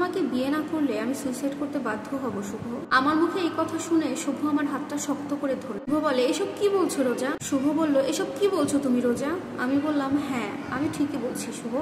আমাকে বিয়ে না করলে আমি সুইসাইড করতে বাধ্য হব শুভ। আমার মুখে এই কথা শুনে শুভ আমার হাতটা শক্ত করে ধরে। শুভ বলে, এসব কি বলছো রোজা? শুভ বলল, এসব কি বলছো তুমি রোজা? আমি বললাম, হ্যাঁ আমি ঠিকই বলছি শুভ,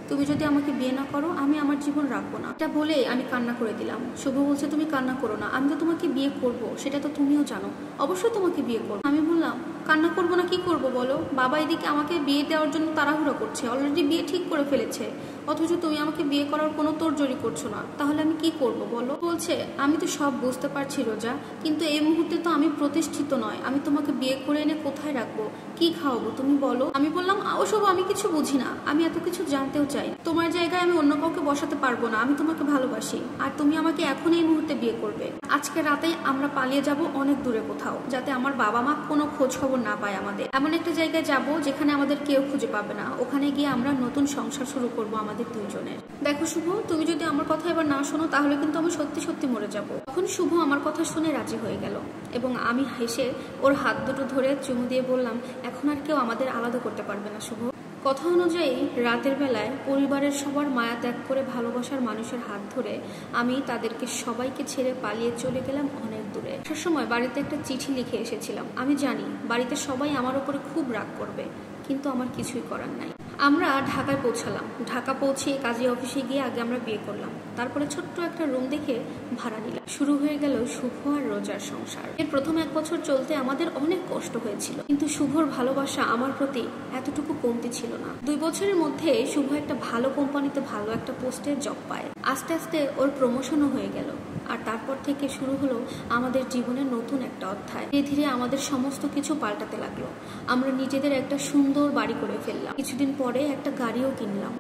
তুমি যদি আমাকে বিয়ে না করো আমি আমার জীবন রাখবো না। এটা বলে আমি কান্না করে দিলাম। শুভ বলছে, তুমি কান্না করো না, আমি তো তোমাকে বিয়ে করব, সেটা তো তুমিও জানো, অবশ্যই তোমাকে বিয়ে করবো। আমি বললাম, কান্না করবো না কি করব বলো? বাবা এদিকে আমাকে বিয়ে দেওয়ার জন্য তাড়াহুড়ো করছে, অলরেডি বিয়ে ঠিক করে ফেলেছে, অথচ তুমি আমাকে বিয়ে করার কোনো তোড়জোড়ি করছো না, তাহলে আমি কি করব বলো? বলছে, আমি তো সব বুঝতে পারছি রোজা, কিন্তু এই মুহূর্তে তো আমি প্রতিষ্ঠিত নয়, আমি তোমাকে বিয়ে করে এনে কোথায় রাখবো, কি খাওয়াবো তুমি বলো? আমি বললাম, ওসব আমি কিছু বুঝি না, আমি এত কিছু জানতেও চাই না, তোমার জায়গায় আমি অন্য কাউকে বসাতে পারবো না, আমি তোমাকে ভালোবাসি, আর তুমি আমাকে এখন এই মুহূর্তে বিয়ে করবে। আজকে রাতেই আমরা পালিয়ে যাব অনেক দূরে কোথাও, যাতে আমার বাবা মা কোনো খোঁজ খবর না পায় আমাদের। এমন একটা জায়গায় যাব যেখানে আমাদের কেউ খুঁজে পাবে না, ওখানে গিয়ে আমরা নতুন সংসার শুরু করবো আমাদের দুইজনের। দেখো শুভ, তুমি যদি আমার কথা এবার না শোনো তাহলে কিন্তু আমি সত্যি সত্যি মরে যাব। তখন শুভ আমার কথা শুনে রাজি হয়ে গেল এবং আমি হেসে ওর হাত দুটো ধরে চুমু দিয়ে বললাম, এখন আর কেউ আমাদের আলাদা করতে পারবে না শুভ। কথা অনুযায়ী রাতের বেলায় পরিবারের সবার মায়া ত্যাগ করে ভালোবাসার মানুষের হাত ধরে আমি তাদেরকে সবাইকে ছেড়ে পালিয়ে চলে গেলাম অনেক দূরে। আসার সময় বাড়িতে একটা চিঠি লিখে এসেছিলাম। আমি জানি বাড়িতে সবাই আমার উপরে খুব রাগ করবে, কিন্তু আমার কিছুই করার নাই। আমরা ঢাকায় পৌঁছালাম। ঢাকা পৌঁছে কাজী অফিসে গিয়ে আগে আমরা বিয়ে করলাম, তারপরে ছোট্ট একটা রুম দেখে ভাড়া নিলাম। শুরু হয়ে গেল শুভ আর রোজার সংসার। এর প্রথম 1 বছর চলতে আমাদের অনেক কষ্ট হয়েছিল, কিন্তু শুভর ভালোবাসা আমার প্রতি এতটুকু কমতি ছিল না। 2 বছরের মধ্যে শুভ একটা ভালো কোম্পানিতে ভালো একটা পোস্টে জব পায়। আস্তে আস্তে ওর প্রমোশনও হয়ে গেল, আর তারপর থেকে শুরু হলো আমাদের জীবনের নতুন একটা অধ্যায়। ধীরে ধীরে আমাদের সমস্ত কিছু পাল্টাতে লাগলো। আমরা নিজেদের একটা সুন্দর বাড়ি করে ফেললাম। কিছুদিন পরে একটা গাড়িও কিনলাম।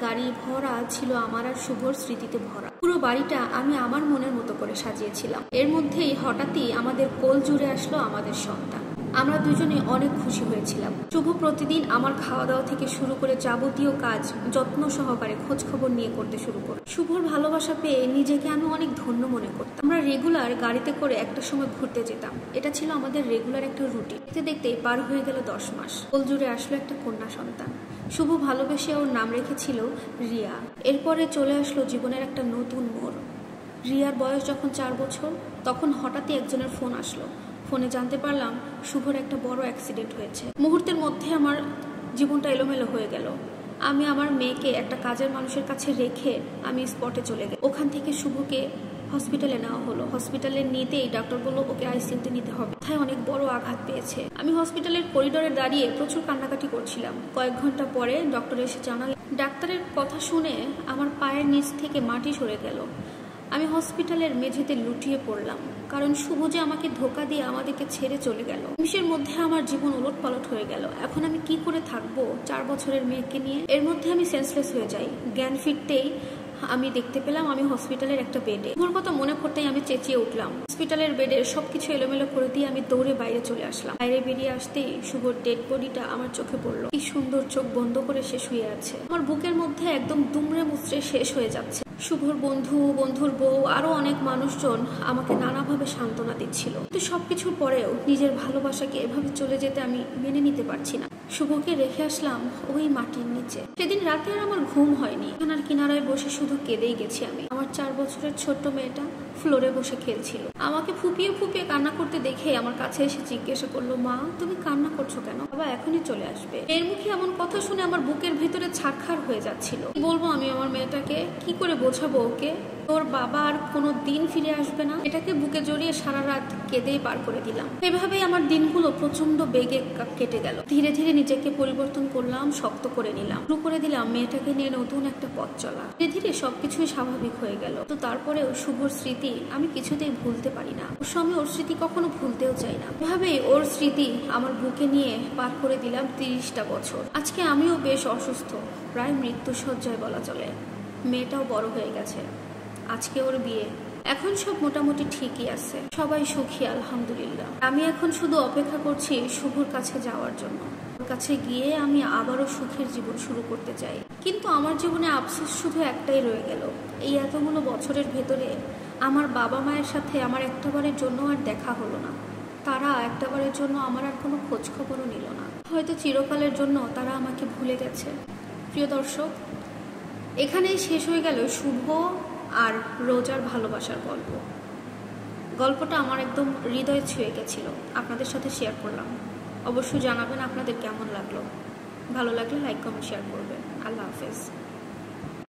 গাড়ি ভরা ছিল আমার আর শুভর স্মৃতিতে ভরা। পুরো বাড়িটা আমি আমার মনের মতো করে সাজিয়েছিলাম। এর মধ্যেই হঠাৎই আমাদের কোল জুড়ে আসলো আমাদের সন্তান। আমরা দুজনে অনেক খুশি হয়েছিলাম। শুভ প্রতিদিন আমার খাওয়া দাওয়া থেকে শুরু করে যাবতীয় কাজ যত্ন সহকারে খোঁজ খবর নিয়ে করতে শুরু করে। শুভর ভালোবাসা পেয়ে নিজেকে আমি অনেক ধন্য মনে করতাম। আমরা রেগুলার গাড়িতে করে একটা সময় ঘুরতে যেতাম, এটা ছিল আমাদের রেগুলার একটা রুটিন। দেখতে দেখতে পার হয়ে গেল 10 মাস। কোল জুড়ে আসলো একটা কন্যা সন্তান। শুভ ভালোবেসে ওর নাম রেখেছিল রিয়া। এরপরে চলে আসলো জীবনের একটা নতুন মোড়। রিয়ার বয়স যখন 4 বছর, তখন হঠাৎই একজনের ফোন আসলো। ফোনে জানতে পারলাম শুভর একটা বড় অ্যাক্সিডেন্ট হয়েছে। মুহূর্তের মধ্যে আমার জীবনটা এলোমেলো হয়ে গেল। আমি আমার মেয়েকে একটা কাজের মানুষের কাছে রেখে আমি স্পটে চলে গেলাম। ওখান থেকে শুভকে হসপিটালে নেওয়া হলো। হসপিটালে নিতেই ডাক্তার বলল ওকে আইসিইউতে নিতে হবে। মাথায় অনেক বড় আঘাত পেয়েছে। আমি হসপিটালের করিডোরে দাঁড়িয়ে প্রচুর কান্নাকাটি করছিলাম। কয়েক ঘন্টা পরে ডক্টর এসে জানালেন। ডাক্তারের কথা শুনে আমার পায়ের নিচ থেকে মাটি সরে গেল। আমি হসপিটালের মেঝেতে লুটিয়ে পড়লাম, কারণ শুভ যে আমাকে ধোকা দিয়ে আমাদেরকে ছেড়ে চলে গেল। নিমিষের মধ্যে আমার জীবন ওলটপালট হয়ে গেল। এখন আমি কি করে থাকবো 4 বছরের মেয়েকে নিয়ে? এর মধ্যে আমি সেন্সলেস হয়ে যাই। জ্ঞান ফিরতেই আমি দেখতে পেলাম আমি হসপিটালের একটা বেডে। শুভর কথা মনে পড়তেই আমি চেঁচিয়ে উঠলাম। হসপিটালের বেডের সবকিছু এলোমেলো করে দিয়ে আমি দৌড়ে বাইরে চলে আসলাম। বাইরে বেরিয়ে আসতেই শুভর ডেড বডিটা আমার চোখে পড়লো। কি সুন্দর চোখ বন্ধ করে সে শুয়ে আছে। আমার বুকের মধ্যে একদম দুমড়ে মুচড়ে শেষ হয়ে যাচ্ছে। শুভর বন্ধুর বউ আরো অনেক মানুষজন আমাকে নানাভাবে সান্ত্বনা দিচ্ছিল, কিন্তু সবকিছুর পরেও নিজের ভালোবাসাকে এভাবে চলে যেতে আমি মেনে নিতে পারছি না। শুভকে রেখে আসলাম ওই মাটির নিচে। সেদিন রাতে আর আমার ঘুম হয়নি। খানার কিনারায় বসে শুধু কেঁদেই গেছি আমি। আমার 4 বছরের ছোট্ট মেয়েটা ফ্লোরে বসে খেলছিল। আমাকে ফুপিয়ে ফুপিয়ে কান্না করতে দেখে আমার কাছে এসে জিজ্ঞাসা করলো, মা তুমি কান্না করছো কেন? বাবা এখনই চলে আসবে। এর মুখে এমন কথা শুনে আমার বুকের ভেতরে ছারখার হয়ে যাচ্ছিল। বলবো আমি আমার মেয়েটাকে, কি করে বোঝাবো ওকে তোর বাবা আর কোনো দিন ফিরে আসবে না? এটাকে বুকে জড়িয়ে সারা রাত কেঁদেই পার করে দিলাম। এভাবেই আমার দিনগুলো প্রচন্ড বেগে কেটে গেল। ধীরে ধীরে নিজেকে পরিবর্তন করলাম, শক্ত করে নিলাম, শুরু করে দিলাম মেয়েটাকে নিয়ে নতুন একটা পথ চলা। ধীরে ধীরে সবকিছুই স্বাভাবিক হয়ে গেল। তো তারপরেও শুভর স্মৃতি আমি কিছুতেই ভুলতে পারি না। অবশ্য আমি ওর স্মৃতি কখনো ভুলতেও চাই না। এভাবেই ওর স্মৃতি আমার বুকে নিয়ে পার করে দিলাম 30টা বছর। আজকে আমিও বেশ অসুস্থ, প্রায় মৃত্যুশয্যায় বলা চলে। মেয়েটাও বড় হয়ে গেছে। আজকে ওর বিয়ে। এখন সব মোটামুটি ঠিকই আছে, সবাই সুখী আলহামদুলিল্লাহ। আমি এখন শুধু অপেক্ষা করছি শুভর কাছে যাওয়ার জন্য। ওর কাছে গিয়ে আমি আবারও সুখের জীবন শুরু করতে চাই। কিন্তু আমার জীবনে আফসোস শুধু একটাই রয়ে গেল। এই এতগুলো বছরের ভেতরে আমার বাবা মায়ের সাথে আমার একটাবারের জন্য আর দেখা হলো না। তারা একটাবারের জন্য আমার আর কোনো খোঁজ খবরও নিল না। হয়তো চিরকালের জন্য তারা আমাকে ভুলে গেছে। প্রিয় দর্শক, এখানেই শেষ হয়ে গেল শুভ আর রোজার ভালোবাসার গল্প। গল্পটা আমার একদম হৃদয়ে ছুঁয়ে গেছিল, আপনাদের সাথে শেয়ার করলাম। অবশ্যই জানাবেন আপনাদের কেমন লাগলো। ভালো লাগলে লাইক কমেন্ট শেয়ার করবেন। আল্লাহ হাফেজ।